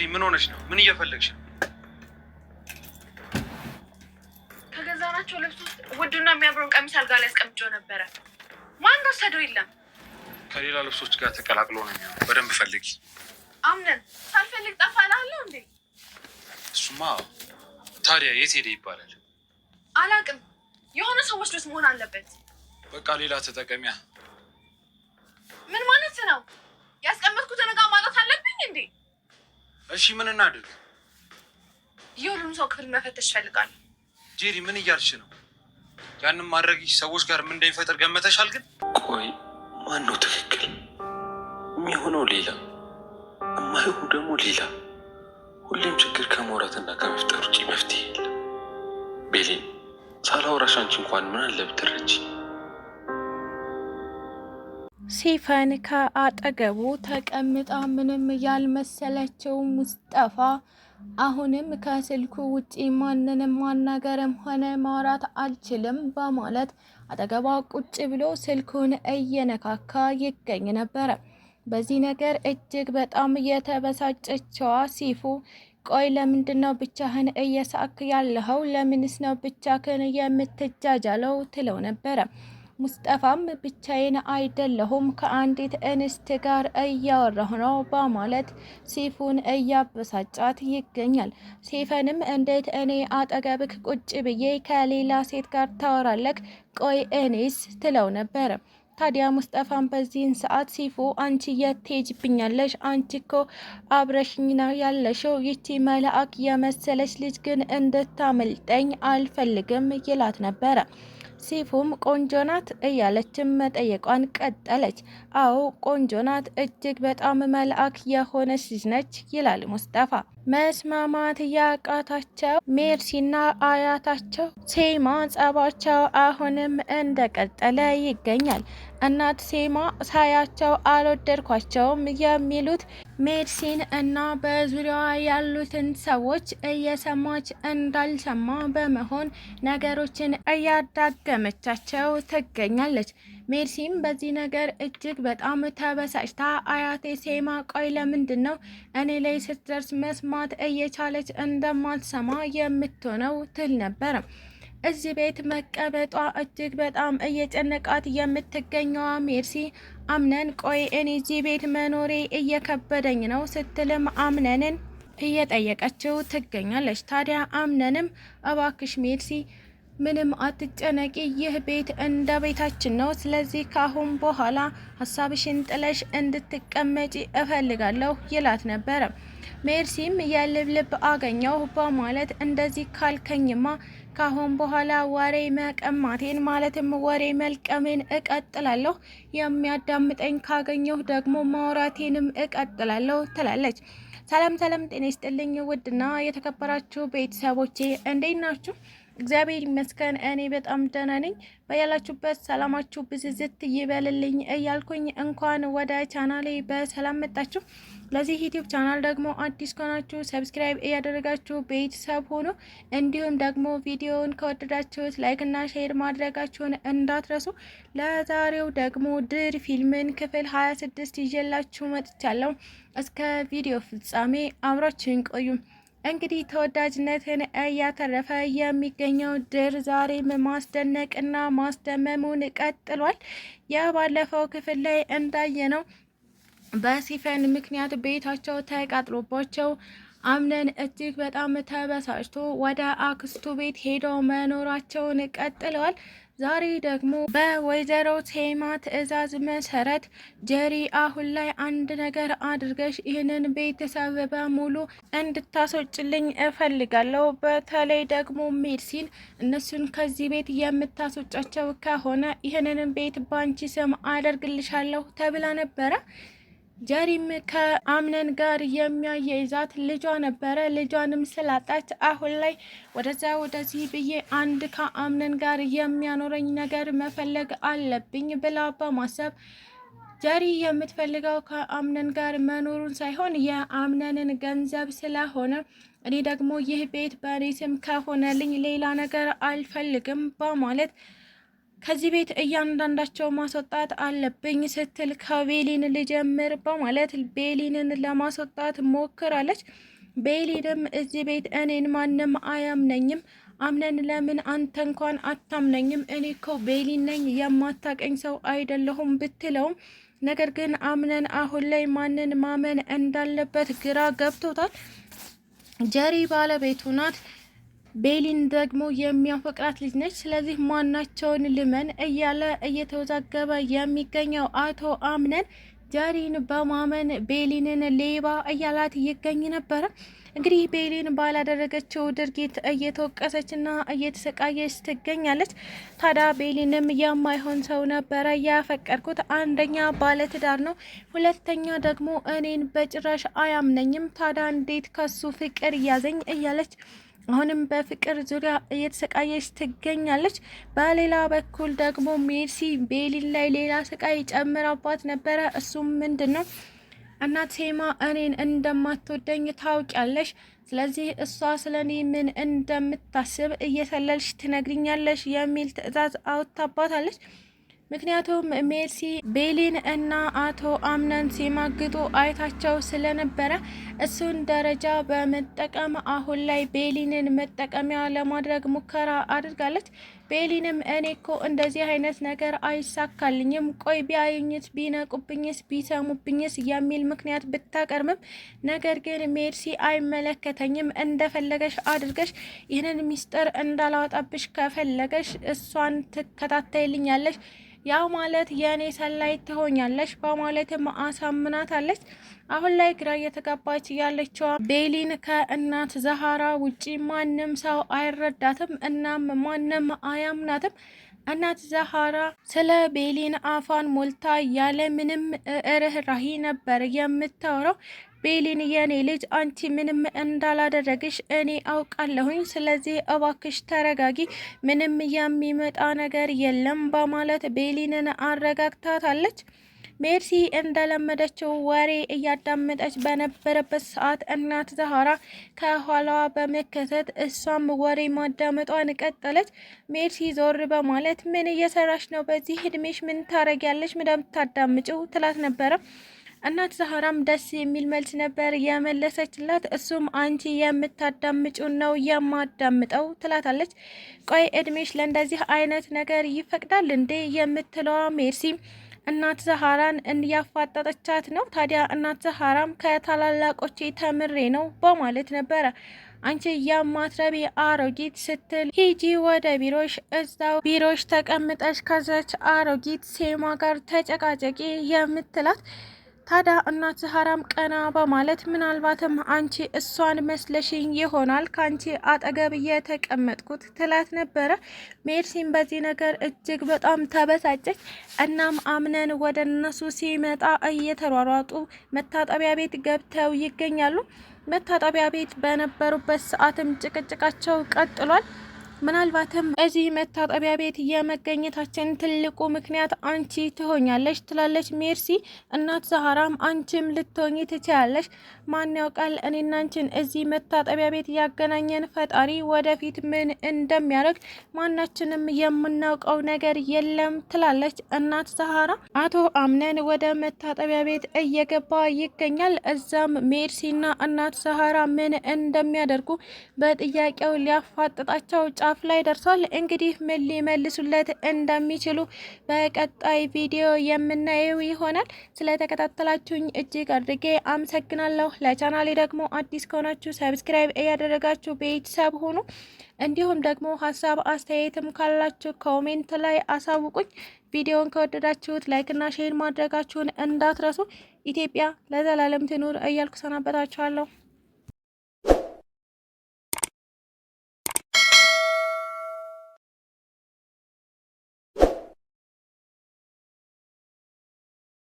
ምን ሆነሽ ነው? ምን እየፈለግሽ ነው? ከገዛናቸው ልብስ ውስጥ ውዱና የሚያምረውን ቀሚስ አልጋ ላይ አስቀምጬው ነበረ። ማን ወሰደው? የለም ከሌላ ልብሶች ጋር ተቀላቅሎ ነው የሚሆነው። በደንብ ፈልጊ። አምነን ሳልፈልግ ጠፋ እልሃለሁ እንዴ? እሱማ ታዲያ የት ሄደ ይባላል? አላውቅም። የሆነ ሰው ወስዶት መሆን አለበት። በቃ ሌላ ተጠቀሚያ። ምን ማለት ነው? ያስቀመጥኩትን ዕቃ ማጣት አለብኝ እንዴ? እሺ ምን እናድርግ? የሁሉም ሰው ክፍል መፈተሽ እፈልጋለሁ። ጄሪ ምን እያልሽ ነው? ያንን ማድረግሽ ሰዎች ጋር ምን እንደሚፈጠር ገመተሻል? ግን ቆይ ማን ነው ትክክል? የሚሆነው ሌላ፣ የማይሆኑ ደግሞ ሌላ። ሁሌም ችግር ከማውራትና ከመፍጠር ውጭ መፍትሄ የለም። ቤሌን ሳላወራሽ አንቺ እንኳን ምን አለ ብትረጂ። ሲፈን ከአጠገቡ ተቀምጣ ምንም ያልመሰለችው ሙስጠፋ አሁንም ከስልኩ ውጪ ማንንም ማናገርም ሆነ ማውራት አልችልም በማለት አጠገቧ ቁጭ ብሎ ስልኩን እየነካካ ይገኝ ነበረ። በዚህ ነገር እጅግ በጣም የተበሳጨችዋ ሲፉ ቆይ ለምንድነው ብቻህን እየሳክ ያለኸው? ለምንስ ነው ብቻህን የምትጃጃለው? ትለው ነበረ። ሙስጠፋም ብቻዬን አይደለሁም ከአንዲት እንስት ጋር እያወራሁ ነው በማለት ሲፉን እያበሳጫት ይገኛል። ሲፈንም እንዴት እኔ አጠገብክ ቁጭ ብዬ ከሌላ ሴት ጋር ታወራለክ? ቆይ እኔስ? ትለው ነበረ። ታዲያ ሙስጠፋን በዚህን ሰዓት ሲፉ አንቺ የት ትሄጂብኛለሽ? አንቺ እኮ አብረሽኝ ነው ያለሽው። ይቺ መልአክ የመሰለች ልጅ ግን እንድታመልጠኝ አልፈልግም ይላት ነበረ። ሲፉም ቆንጆ ናት እያለችም መጠየቋን ቀጠለች። አዎ ቆንጆ ናት፣ እጅግ በጣም መልአክ የሆነች ልጅ ነች ይላል ሙስጠፋ። መስማማት ያቃታቸው ሜርሲና አያታቸው ሴማ ጸባቸው አሁንም እንደቀጠለ ይገኛል። እናት ሴማ ሳያቸው አልወደድኳቸውም የሚሉት ሜርሲን እና በዙሪያዋ ያሉትን ሰዎች እየሰማች እንዳልሰማ በመሆን ነገሮችን እያዳገመቻቸው ትገኛለች። ሜርሲም በዚህ ነገር እጅግ በጣም ተበሳጭታ አያቴ ሴማ ቆይ ለምንድን ነው እኔ ላይ ስትደርስ መስማት እየቻለች እንደማትሰማ የምትሆነው? ትል ነበር። እዚህ ቤት መቀበጧ እጅግ በጣም እየጨነቃት የምትገኘዋ ሜርሲ አምነን ቆይ እኔ እዚህ ቤት መኖሬ እየከበደኝ ነው ስትልም አምነንን እየጠየቀችው ትገኛለች። ታዲያ አምነንም እባክሽ ሜርሲ ምንም አትጨነቂ፣ ይህ ቤት እንደ ቤታችን ነው። ስለዚህ ካሁን በኋላ ሀሳብሽን ጥለሽ እንድትቀመጪ እፈልጋለሁ ይላት ነበረ። ሜርሲም የልብልብ አገኘው በማለት እንደዚህ ካልከኝማ ካሁን በኋላ ወሬ መቀማቴን ማለትም ወሬ መልቀሜን እቀጥላለሁ፣ የሚያዳምጠኝ ካገኘሁ ደግሞ ማውራቴንም እቀጥላለሁ ትላለች። ሰላም ሰላም፣ ጤና ይስጥልኝ ውድና የተከበራችሁ ቤተሰቦቼ እንዴት ናችሁ? እግዚአብሔር ይመስገን እኔ በጣም ደህና ነኝ። በያላችሁበት ሰላማችሁ ብዝዝት ይበልልኝ እያልኩኝ እንኳን ወደ ቻናሌ በሰላም መጣችሁ። ለዚህ ዩቲዩብ ቻናል ደግሞ አዲስ ከሆናችሁ ሰብስክራይብ እያደረጋችሁ ቤተሰብ ሆኖ እንዲሁም ደግሞ ቪዲዮውን ከወደዳችሁት ላይክ እና ሼር ማድረጋችሁን እንዳትረሱ። ለዛሬው ደግሞ ድር ፊልምን ክፍል 26 ይዤላችሁ መጥቻለሁ። እስከ ቪዲዮ ፍጻሜ አብራችሁን ቆዩ። እንግዲህ ተወዳጅነትን እያተረፈ የሚገኘው ድር ዛሬም ማስደነቅና ማስደመሙን ቀጥሏል። የባለፈው ክፍል ላይ እንዳየነው በሲፈን ምክንያት ቤታቸው ተቃጥሎባቸው አምነን እጅግ በጣም ተበሳጭቶ ወደ አክስቱ ቤት ሄደው መኖራቸውን ቀጥለዋል። ዛሬ ደግሞ በወይዘሮ ቴማ ትዕዛዝ መሰረት ጀሪ አሁን ላይ አንድ ነገር አድርገሽ ይህንን ቤተሰብ በሙሉ እንድታስወጭልኝ እፈልጋለሁ። በተለይ ደግሞ ሜርሲን እነሱን ከዚህ ቤት የምታስወጫቸው ከሆነ ይህንን ቤት ባንቺ ስም አደርግልሻለሁ ተብላ ነበረ። ጀሪም ከአምነን ጋር የሚያያይዛት ልጇ ነበረ። ልጇንም ስላጣች አሁን ላይ ወደዛ ወደዚህ ብዬ አንድ ከአምነን ጋር የሚያኖረኝ ነገር መፈለግ አለብኝ ብላ በማሰብ ጀሪ የምትፈልገው ከአምነን ጋር መኖሩን ሳይሆን የአምነንን ገንዘብ ስለሆነ እኔ ደግሞ ይህ ቤት በእኔ ስም ከሆነልኝ ሌላ ነገር አልፈልግም በማለት ከዚህ ቤት እያንዳንዳቸው ማስወጣት አለብኝ ስትል ከቤሊን ልጀምር በማለት ቤሊንን ለማስወጣት ሞክራለች። ቤሊንም እዚህ ቤት እኔን ማንም አያምነኝም፣ አምነን ለምን አንተ እንኳን አታምነኝም? እኔ እኮ ቤሊ ነኝ፣ የማታቀኝ ሰው አይደለሁም ብትለውም ነገር ግን አምነን አሁን ላይ ማንን ማመን እንዳለበት ግራ ገብቶታል። ጀሪ ባለቤቱ ናት። ቤሊን ደግሞ የሚያፈቅራት ልጅ ነች። ስለዚህ ማናቸውን ልመን እያለ እየተወዛገበ የሚገኘው አቶ አምነን ጀሪን በማመን ቤሊንን ሌባ እያላት ይገኝ ነበረ። እንግዲህ ቤሊን ባላደረገችው ድርጊት እየተወቀሰችና እየተሰቃየች ትገኛለች። ታዲያ ቤሊንም የማይሆን ሰው ነበረ ያፈቀርኩት፣ አንደኛ ባለትዳር ነው፣ ሁለተኛ ደግሞ እኔን በጭራሽ አያምነኝም፣ ታዲያ እንዴት ከሱ ፍቅር ያዘኝ እያለች አሁንም በፍቅር ዙሪያ እየተሰቃየች ትገኛለች። በሌላ በኩል ደግሞ ሜርሲ ቤሊን ላይ ሌላ ስቃይ ጨምራባት ነበረ። እሱም ምንድን ነው? እናት ሴማ እኔን እንደማትወደኝ ታውቂያለሽ፣ ስለዚህ እሷ ስለ እኔ ምን እንደምታስብ እየሰለልሽ ትነግሪኛለሽ የሚል ትዕዛዝ አውጥታባታለች። ምክንያቱም ሜርሲ ቤሊን እና አቶ አምነን ሲማግጡ አይታቸው ስለነበረ እሱን ደረጃ በመጠቀም አሁን ላይ ቤሊንን መጠቀሚያ ለማድረግ ሙከራ አድርጋለች። ቤሊንም እኔ እኮ እንደዚህ አይነት ነገር አይሳካልኝም፣ ቆይ ቢያዩኝስ፣ ቢነቁብኝስ፣ ቢሰሙብኝስ የሚል ምክንያት ብታቀርብም ነገር ግን ሜርሲ አይመለከተኝም፣ እንደፈለገሽ አድርገሽ ይህንን ሚስጥር እንዳላወጣብሽ ከፈለገሽ እሷን ትከታተይልኛለሽ፣ ያው ማለት የእኔ ሰላይ ትሆኛለሽ በማለትም አሳምናታለች። አሁን ላይ ግራ እየተጋባች ያለችው ቤሊን ከእናት ዛሃራ ውጪ ማንም ሰው አይረዳትም፣ እናም ማንም አያምናትም። እናት ዛሃራ ስለ ቤሊን አፋን ሞልታ ያለ ምንም ርህራሄ ነበር የምታወራው። ቤሊን የኔ ልጅ አንቺ ምንም እንዳላደረግሽ እኔ አውቃለሁኝ፣ ስለዚህ እባክሽ ተረጋጊ፣ ምንም የሚመጣ ነገር የለም በማለት ቤሊንን አረጋግታታለች። ሜርሲ እንደለመደችው ወሬ እያዳመጠች በነበረበት ሰዓት እናት ዛሃራ ከኋላዋ በመከተት እሷም ወሬ ማዳመጧን ቀጠለች። ሜርሲ ዞር በማለት ምን እየሰራሽ ነው? በዚህ እድሜሽ ምን ታረጊያለሽ? ምንድምታዳምጪው? ትላት ነበረ። እናት ዛሃራም ደስ የሚል መልስ ነበር የመለሰችላት። እሱም አንቺ የምታዳምጪው ነው የማዳምጠው ትላታለች። ቆይ እድሜሽ ለእንደዚህ አይነት ነገር ይፈቅዳል እንዴ? የምትለዋ ሜርሲ እናት ዛሃራን እያፋጠጠቻት ነው። ታዲያ እናት ዛሃራም ከታላላቆቼ ተምሬ ነው በማለት ነበረ አንቺ የማትረቢ አሮጊት ስትል ሂጂ ወደ ቢሮሽ፣ እዛው ቢሮሽ ተቀምጠሽ ከዛች አሮጊት ሴማ ጋር ተጨቃጨቂ የምትላት። ታዲያ እናት ዛሃራም ቀና በማለት ምናልባትም አንቺ እሷን መስለሽኝ ይሆናል ከአንቺ አጠገብ የተቀመጥኩት ትላት ነበረ። ሜርሲን በዚህ ነገር እጅግ በጣም ተበሳጨች። እናም አምነን ወደ እነሱ ሲመጣ እየተሯሯጡ መታጠቢያ ቤት ገብተው ይገኛሉ። መታጠቢያ ቤት በነበሩበት ሰዓትም ጭቅጭቃቸው ቀጥሏል። ምናልባትም እዚህ መታጠቢያ ቤት የመገኘታችን ትልቁ ምክንያት አንቺ ትሆኛለሽ ትላለች ሜርሲ። እናት ዛሃራም አንቺም ልትሆኚ ትችያለሽ፣ ማን ያውቃል እኔና አንቺን እዚህ መታጠቢያ ቤት ያገናኘን ፈጣሪ ወደፊት ምን እንደሚያደርግ ማናችንም የምናውቀው ነገር የለም ትላለች እናት ዛሃራ። አቶ አምነን ወደ መታጠቢያ ቤት እየገባ ይገኛል። እዛም ሜርሲና እናት ዛሃራ ምን እንደሚያደርጉ በጥያቄው ሊያፋጥጣቸው ጫፍ ላይ ደርሷል። እንግዲህ ምን ሊመልሱለት እንደሚችሉ በቀጣይ ቪዲዮ የምናየው ይሆናል። ስለተከታተላችሁኝ እጅግ አድርጌ አመሰግናለሁ። ለቻናሌ ደግሞ አዲስ ከሆናችሁ ሰብስክራይብ እያደረጋችሁ ቤተሰብ ሁኑ። እንዲሁም ደግሞ ሀሳብ አስተያየትም ካላችሁ ኮሜንት ላይ አሳውቁኝ። ቪዲዮን ከወደዳችሁት ላይክና ሼር ማድረጋችሁን እንዳትረሱ። ኢትዮጵያ ለዘላለም ትኑር እያልኩ ሰናበታችኋለሁ።